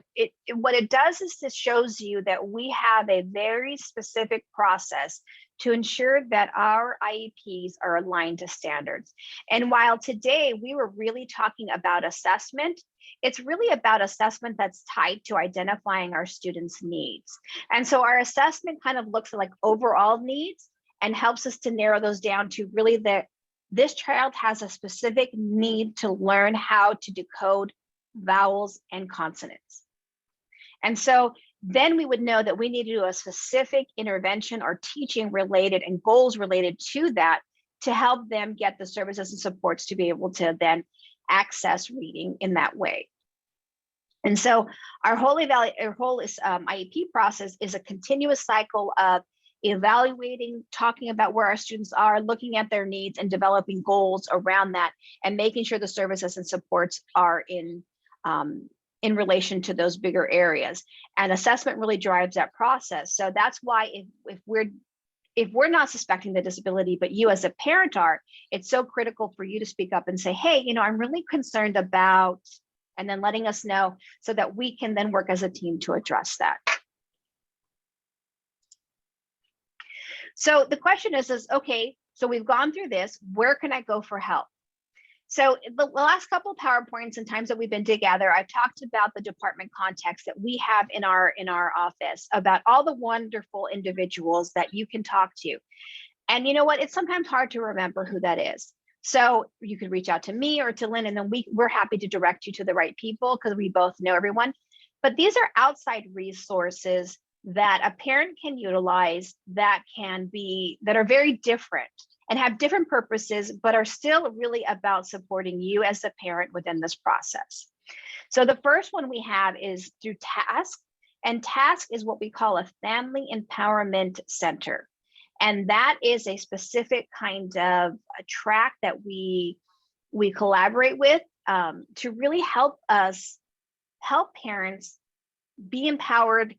what it does is this shows you that we have a very specific process to ensure that our IEPs are aligned to standards. And while today we were really talking about assessment, it's really about assessment that's tied to identifying our students' needs. And so our assessment kind of looks like overall needs and helps us to narrow those down to really this child has a specific need to learn how to decode vowels and consonants. And so then we would know that we need to do a specific intervention or teaching related and goals related to that to help them get the services and supports to be able to then access reading in that way. And so our whole IEP process is a continuous cycle of evaluating, talking about where our students are, looking at their needs and developing goals around that, and making sure the services and supports are in relation to those bigger areas. And assessment really drives that process. So that's why if we're not suspecting the disability, but you as a parent are, it's so critical for you to speak up and say, hey, I'm really concerned about, and then letting us know so that we can then work as a team to address that. So the question is, okay, so we've gone through this, where can I go for help? So the last couple of PowerPoints and times that we've been together, I've talked about the department context that we have in our office, about all the wonderful individuals that you can talk to. And you know what, it's sometimes hard to remember who that is. So you could reach out to me or to Lynn, and then we're happy to direct you to the right people because we both know everyone. But these are outside resources that a parent can utilize that are very different and have different purposes, but are still really about supporting you as a parent within this process. So the first one we have is through TASK, and TASK is what we call a Family Empowerment Center. And that is a specific kind of a track that we collaborate with to really help parents be empowered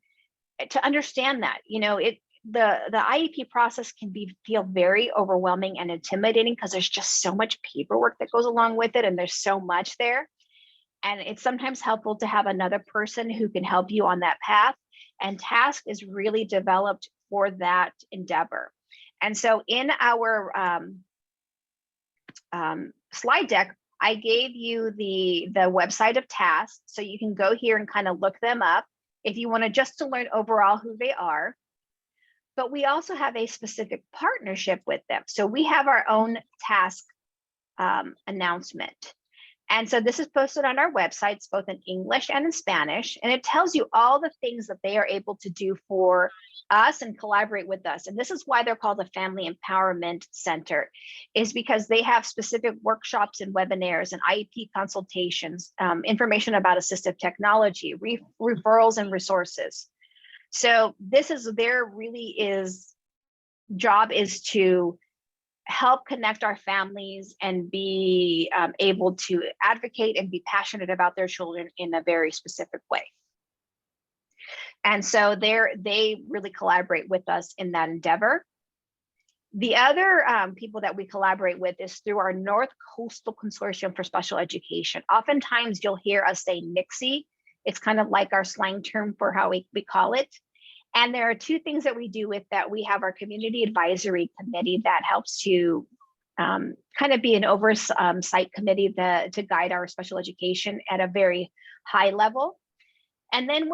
to understand that, the IEP process can feel very overwhelming and intimidating because there's just so much paperwork that goes along with it, and there's so much there. And it's sometimes helpful to have another person who can help you on that path. And TASK is really developed for that endeavor. And so in our slide deck, I gave you the website of TASK, so you can go here and kind of look them up if you want to learn overall who they are. But we also have a specific partnership with them. So we have our own TASK announcement. And so this is posted on our websites, both in English and in Spanish, and it tells you all the things that they are able to do for us and collaborate with us. And this is why they're called a Family Empowerment Center, is because they have specific workshops and webinars and IEP consultations, information about assistive technology, referrals and resources. So this is job is to help connect our families and be able to advocate and be passionate about their children in a very specific way. And so they really collaborate with us in that endeavor. The other people that we collaborate with is through our North Coastal Consortium for Special Education. Oftentimes you'll hear us say NCSE. It's kind of like our slang term for how we call it. And there are two things that we do with that. We have our community advisory committee that helps to kind of be an oversight committee to guide our special education at a very high level. And then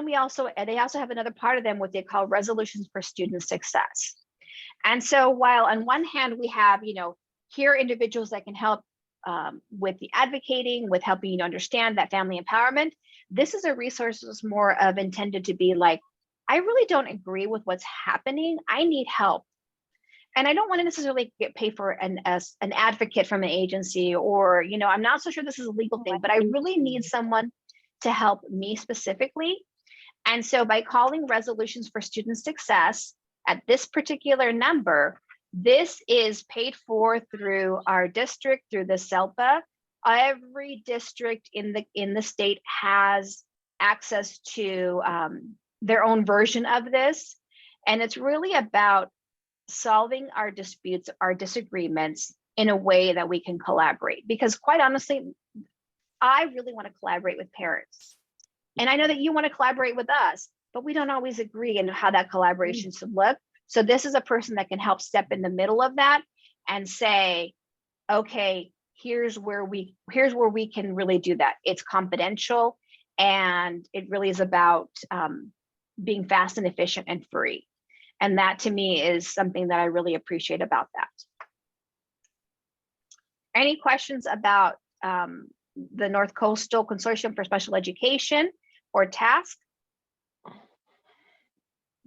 they also have another part of them, what they call resolutions for student success. And so while on one hand we have, here are individuals that can help with the advocating, with helping you understand that family empowerment, this is a resource that's more of intended to be like, I really don't agree with what's happening. I need help. And I don't want to necessarily get paid for an advocate from an agency, or, I'm not so sure this is a legal thing, but I really need someone to help me specifically. And so by calling resolutions for student success at this particular number, this is paid for through our district, through the SELPA. Every district in the state has access to their own version of this. And it's really about solving our disputes, our disagreements in a way that we can collaborate. Because quite honestly, I really want to collaborate with parents. And I know that you want to collaborate with us, but we don't always agree on how that collaboration should look. So this is a person that can help step in the middle of that and say, okay, here's where we can really do that. It's confidential, and it really is about being fast and efficient and free. And that to me is something that I really appreciate about that. Any questions about the North Coastal Consortium for Special Education or TASC?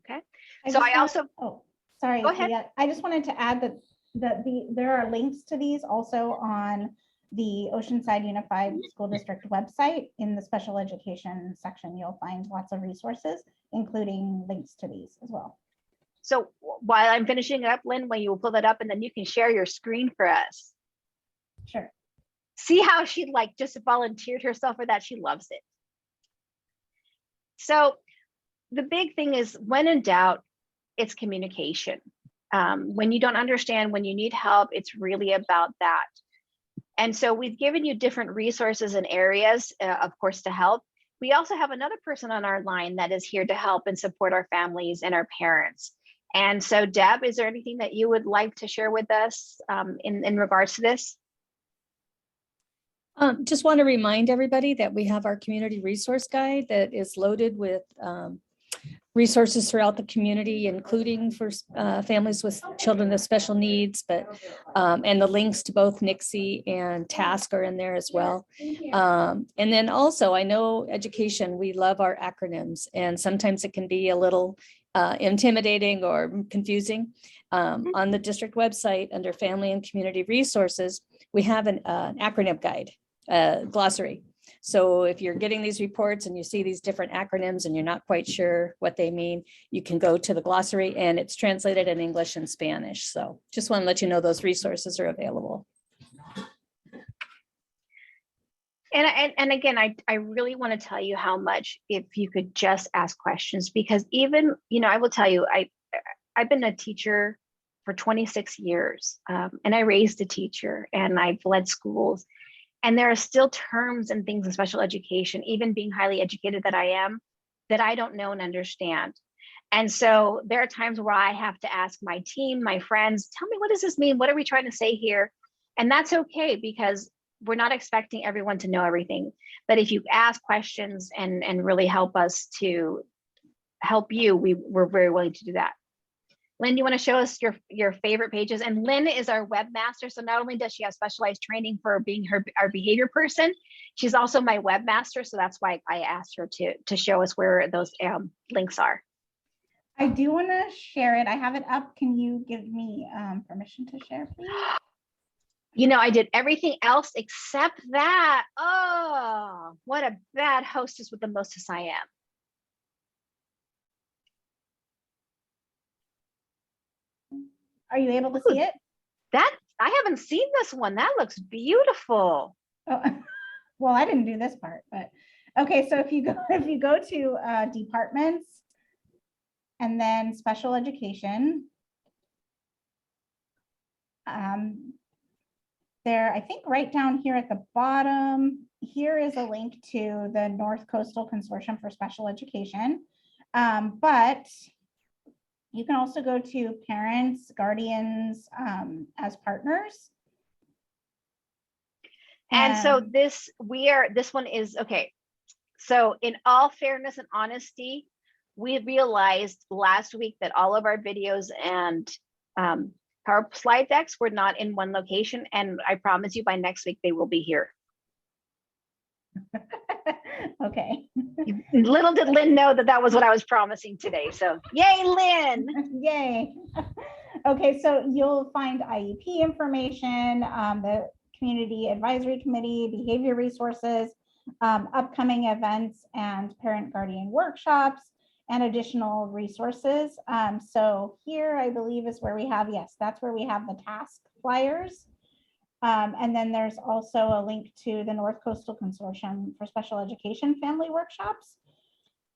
Okay. Sorry. Go ahead. Yeah, I just wanted to add that there are links to these also on the Oceanside Unified School District website. In the special education section, you'll find lots of resources, including links to these as well. So while I'm finishing up, Lynn, when you will pull that up, and then you can share your screen for us. Sure. See how she just volunteered herself for that. She loves it. So the big thing is, when in doubt, it's communication. When you don't understand, when you need help, it's really about that. And so we've given you different resources and areas, of course, to help. We also have another person on our line that is here to help and support our families and our parents. And so, Deb, is there anything that you would like to share with us in regards to this? Just want to remind everybody that we have our community resource guide that is loaded with resources throughout the community, including for families with children with special needs, and the links to both NICSE and TASC are in there as well. And then also, I know education, we love our acronyms, and sometimes it can be a little intimidating or confusing. On the district website, under Family and Community Resources, we have an acronym guide, glossary. So if you're getting these reports and you see these different acronyms and you're not quite sure what they mean, you can go to the glossary, and it's translated in English and Spanish. So just want to let you know those resources are available. And again, I really want to tell you how much, if you could just ask questions, because even, I will tell you, I've been a teacher for 26 years, and I raised a teacher, and I've led schools. And there are still terms and things in special education, even being highly educated that I am, that I don't know and understand. And so there are times where I have to ask my team, my friends, tell me, what does this mean? What are we trying to say here? And that's okay, because we're not expecting everyone to know everything. But if you ask questions and really help us to help you, we're very willing to do that. Lynn, you want to show us your favorite pages? And Lynn is our webmaster. So not only does she have specialized training for being our behavior person, she's also my webmaster. So that's why I asked her to show us where those links are. I do want to share it. I have it up. Can you give me permission to share, please? I did everything else except that. Oh, what a bad hostess with the mostess I am. Are you able to see it? That I haven't seen this one. That looks beautiful. Oh, well, I didn't do this part, but okay. So if you go to departments and then special education, there, I think right down here at the bottom, here is a link to the North Coastal Consortium for Special Education. But You can also go to parents, guardians as partners. And so this one is, okay. So in all fairness and honesty, we realized last week that all of our videos and Power slide decks were not in one location. And I promise you by next week, they will be here. Okay. Little did Lynn know that that was what I was promising today. So yay, Lynn. Yay. Okay, so you'll find IEP information, the Community Advisory Committee, behavior resources, upcoming events and parent guardian workshops, and additional resources. So here I believe is where we have, yes, that's where we have the task flyers. And then there's also a link to the North Coastal Consortium for Special Education Family Workshops.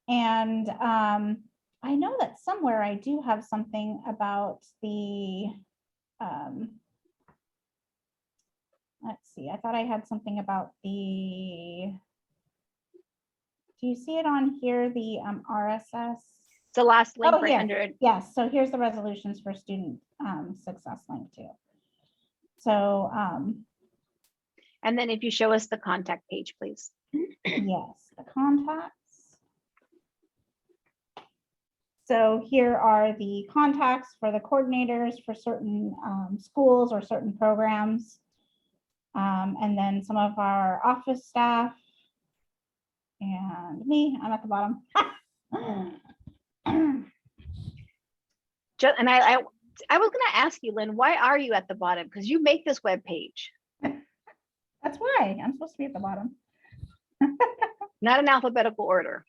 And I know that somewhere I do have something about the, let's see, I thought I had something about the, do you see it on here, the RSS? It's the last link Oh, right here. under it. Yes, so here's the resolutions for student success link too. So, And then if you show us the contact page, please. yes, the contacts. So here are the contacts for the coordinators for certain schools or certain programs. And then some of our office staff. And me, I'm at the bottom. And I was going to ask you, Lynn, why are you at the bottom? Because you make this web page. That's why I'm supposed to be at the bottom. Not in alphabetical order.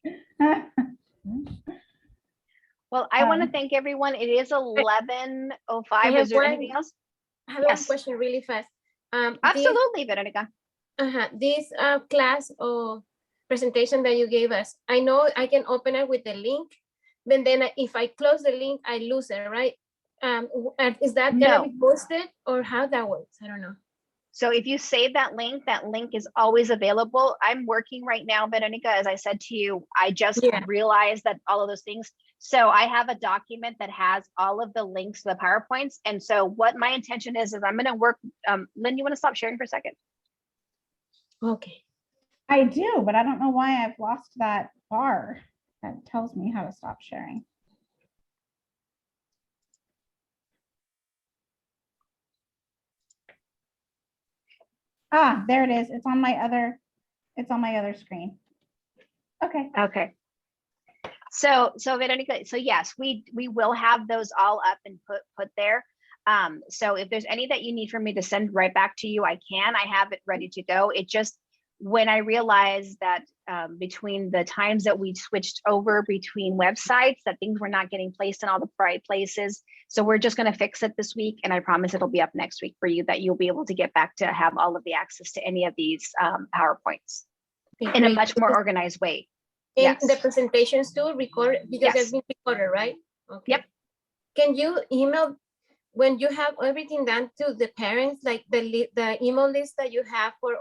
Well, I want to thank everyone. It is 11:05. Is there anything else? I have Yes. one question really fast. Absolutely, Veronica. This class or presentation that you gave us, I know I can open it with the link, but then if I close the link, I lose it, right? Is that No. gonna be posted or how that works? I don't know. So if you save that link is always available. I'm working right now, Veronica, as I said to you, I just realized that all of those things. So I have a document that has all of the links to the PowerPoints. And so what my intention is I'm going to work, Lynn, you want to stop sharing for a second? Okay. I do, but I don't know why I've lost that bar that tells me how to stop sharing. Ah, there it is. It's on my other screen. Okay. Okay. So Veronica, so yes, we will have those all up and put there. So if there's any that you need for me to send right back to you, I can. I have it ready to go. It just, when I realized that between the times that we switched over between websites, that things were not getting placed in all the right places. So we're just going to fix it this week. And I promise it'll be up next week for you, that you'll be able to get back to have all of the access to any of these PowerPoints in a much more organized way. And Yes. the presentations too, record, because Yes. it's been recorded, right? Okay. Yep. Can you email, when you have everything done, to the parents, like the email list that you have for